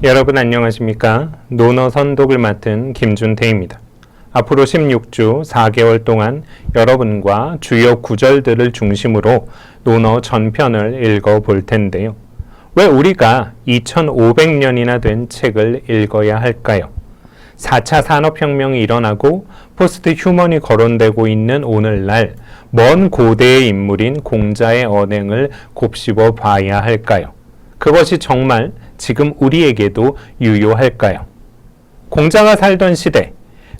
여러분 안녕하십니까? 논어 선독을 맡은 김준태입니다. 앞으로 16주 4개월 동안 여러분과 주요 구절들을 중심으로 논어 전편을 읽어볼 텐데요. 왜 우리가 2500년이나 된 책을 읽어야 할까요? 4차 산업혁명이 일어나고 포스트 휴먼이 거론되고 있는 오늘날 먼 고대의 인물인 공자의 언행을 곱씹어 봐야 할까요? 그것이 정말 지금 우리에게도 유효할까요? 공자가 살던 시대,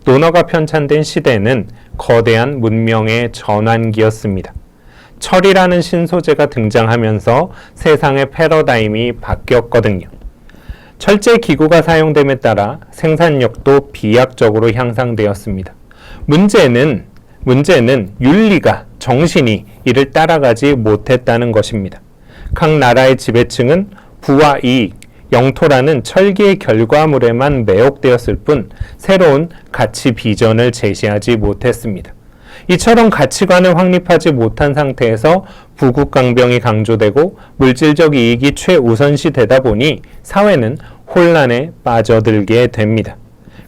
논어가 편찬된 시대는 거대한 문명의 전환기였습니다. 철이라는 신소재가 등장하면서 세상의 패러다임이 바뀌었거든요. 철제 기구가 사용됨에 따라 생산력도 비약적으로 향상되었습니다. 문제는 윤리가, 정신이 이를 따라가지 못했다는 것입니다. 각 나라의 지배층은 부와 이익, 영토라는 철기의 결과물에만 매혹되었을 뿐 새로운 가치 비전을 제시하지 못했습니다. 이처럼 가치관을 확립하지 못한 상태에서 부국강병이 강조되고 물질적 이익이 최우선시 되다 보니 사회는 혼란에 빠져들게 됩니다.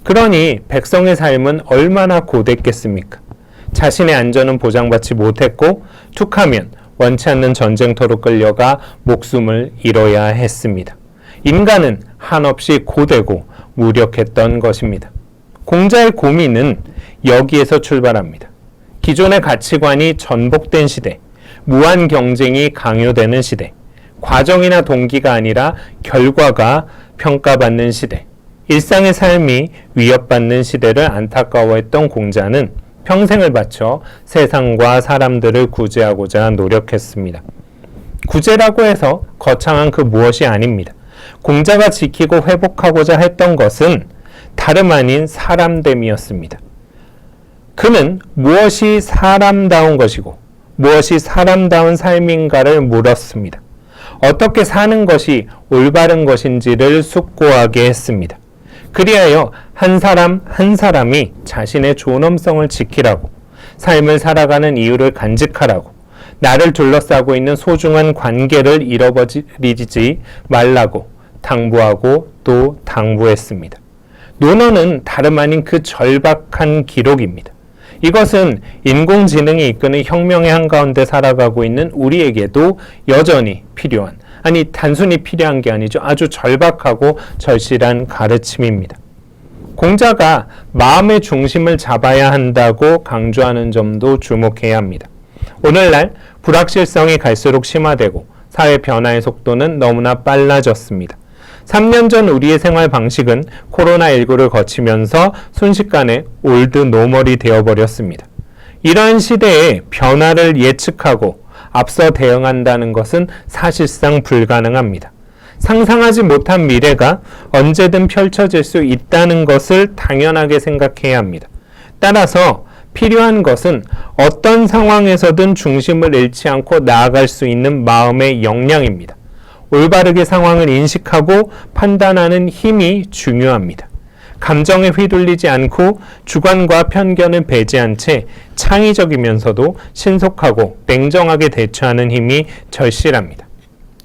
그러니 백성의 삶은 얼마나 고됐겠습니까? 자신의 안전은 보장받지 못했고 툭하면 원치 않는 전쟁터로 끌려가 목숨을 잃어야 했습니다. 인간은 한없이 고되고 무력했던 것입니다. 공자의 고민은 여기에서 출발합니다. 기존의 가치관이 전복된 시대, 무한 경쟁이 강요되는 시대, 과정이나 동기가 아니라 결과가 평가받는 시대, 일상의 삶이 위협받는 시대를 안타까워했던 공자는 평생을 바쳐 세상과 사람들을 구제하고자 노력했습니다. 구제라고 해서 거창한 그 무엇이 아닙니다. 공자가 지키고 회복하고자 했던 것은 다름 아닌 사람됨이었습니다. 그는 무엇이 사람다운 것이고 무엇이 사람다운 삶인가를 물었습니다. 어떻게 사는 것이 올바른 것인지를 숙고하게 했습니다. 그리하여 한 사람 한 사람이 자신의 존엄성을 지키라고, 삶을 살아가는 이유를 간직하라고, 나를 둘러싸고 있는 소중한 관계를 잃어버리지 말라고 당부하고 또 당부했습니다. 논어는 다름 아닌 그 절박한 기록입니다. 이것은 인공지능이 이끄는 혁명의 한가운데 살아가고 있는 우리에게도 여전히 필요한, 아니 단순히 필요한 게 아니죠. 아주 절박하고 절실한 가르침입니다. 공자가 마음의 중심을 잡아야 한다고 강조하는 점도 주목해야 합니다. 오늘날 불확실성이 갈수록 심화되고 사회 변화의 속도는 너무나 빨라졌습니다. 3년 전 우리의 생활 방식은 코로나19를 거치면서 순식간에 올드 노멀이 되어버렸습니다. 이러한 시대에 변화를 예측하고 앞서 대응한다는 것은 사실상 불가능합니다. 상상하지 못한 미래가 언제든 펼쳐질 수 있다는 것을 당연하게 생각해야 합니다. 따라서 필요한 것은 어떤 상황에서든 중심을 잃지 않고 나아갈 수 있는 마음의 역량입니다. 올바르게 상황을 인식하고 판단하는 힘이 중요합니다. 감정에 휘둘리지 않고 주관과 편견을 배제한 채 창의적이면서도 신속하고 냉정하게 대처하는 힘이 절실합니다.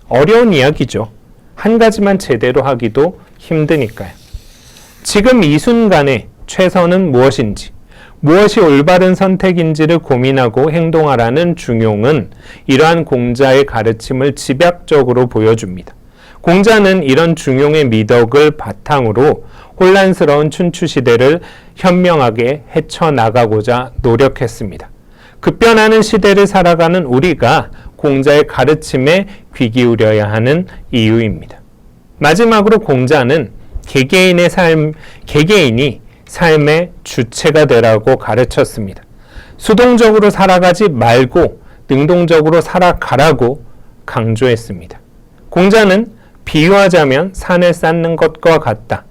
어려운 이야기죠. 한 가지만 제대로 하기도 힘드니까요. 지금 이 순간에 최선은 무엇인지, 무엇이 올바른 선택인지를 고민하고 행동하라는 중용은 이러한 공자의 가르침을 집약적으로 보여줍니다. 공자는 이런 중용의 미덕을 바탕으로 혼란스러운 춘추 시대를 현명하게 헤쳐나가고자 노력했습니다. 급변하는 시대를 살아가는 우리가 공자의 가르침에 귀 기울여야 하는 이유입니다. 마지막으로 공자는 개개인이 삶의 주체가 되라고 가르쳤습니다. 수동적으로 살아가지 말고 능동적으로 살아가라고 강조했습니다. 공자는 비유하자면 산을 쌓는 것과 같다.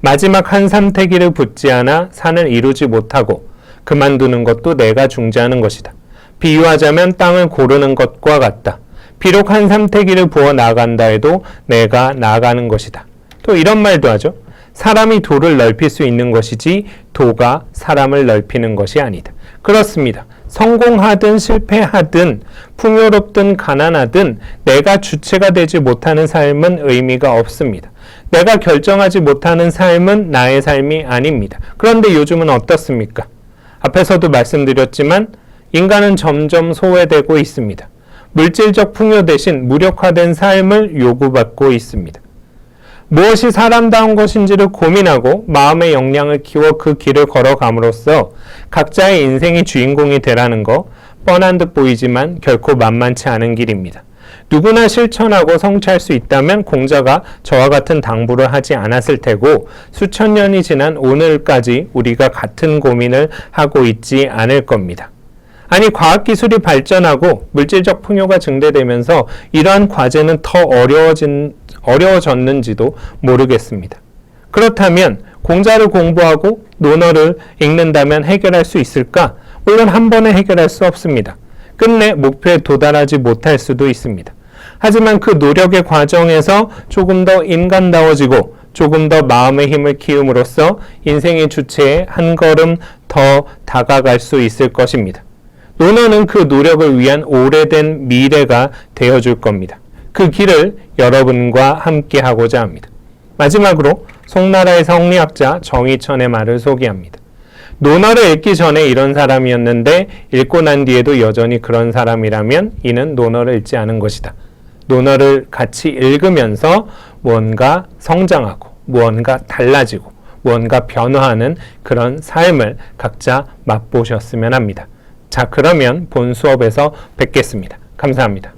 마지막 한 삼태기를 붙지 않아 산을 이루지 못하고 그만두는 것도 내가 중재하는 것이다. 비유하자면 땅을 고르는 것과 같다. 비록 한 삼태기를 부어 나간다 해도 내가 나가는 것이다. 또 이런 말도 하죠. 사람이 도를 넓힐 수 있는 것이지 도가 사람을 넓히는 것이 아니다. 그렇습니다. 성공하든 실패하든 풍요롭든 가난하든 내가 주체가 되지 못하는 삶은 의미가 없습니다. 내가 결정하지 못하는 삶은 나의 삶이 아닙니다. 그런데 요즘은 어떻습니까? 앞에서도 말씀드렸지만 인간은 점점 소외되고 있습니다. 물질적 풍요 대신 무력화된 삶을 요구받고 있습니다. 무엇이 사람다운 것인지를 고민하고 마음의 역량을 키워 그 길을 걸어감으로써 각자의 인생의 주인공이 되라는 거 뻔한 듯 보이지만 결코 만만치 않은 길입니다. 누구나 실천하고 성취할 수 있다면 공자가 저와 같은 당부를 하지 않았을 테고 수천 년이 지난 오늘까지 우리가 같은 고민을 하고 있지 않을 겁니다. 아니, 과학기술이 발전하고 물질적 풍요가 증대되면서 이러한 과제는 더 어려워졌는지도 모르겠습니다. 그렇다면 공자를 공부하고 논어를 읽는다면 해결할 수 있을까? 물론 한 번에 해결할 수 없습니다. 끝내 목표에 도달하지 못할 수도 있습니다. 하지만 그 노력의 과정에서 조금 더 인간다워지고 조금 더 마음의 힘을 키움으로써 인생의 주체에 한 걸음 더 다가갈 수 있을 것입니다. 논어는 그 노력을 위한 오래된 미래가 되어줄 겁니다. 그 길을 여러분과 함께 하고자 합니다. 마지막으로 송나라의 성리학자 정의천의 말을 소개합니다. 논어를 읽기 전에 이런 사람이었는데 읽고 난 뒤에도 여전히 그런 사람이라면 이는 논어를 읽지 않은 것이다. 논어를 같이 읽으면서 무언가 성장하고 무언가 달라지고 무언가 변화하는 그런 삶을 각자 맛보셨으면 합니다. 자, 그러면 본 수업에서 뵙겠습니다. 감사합니다.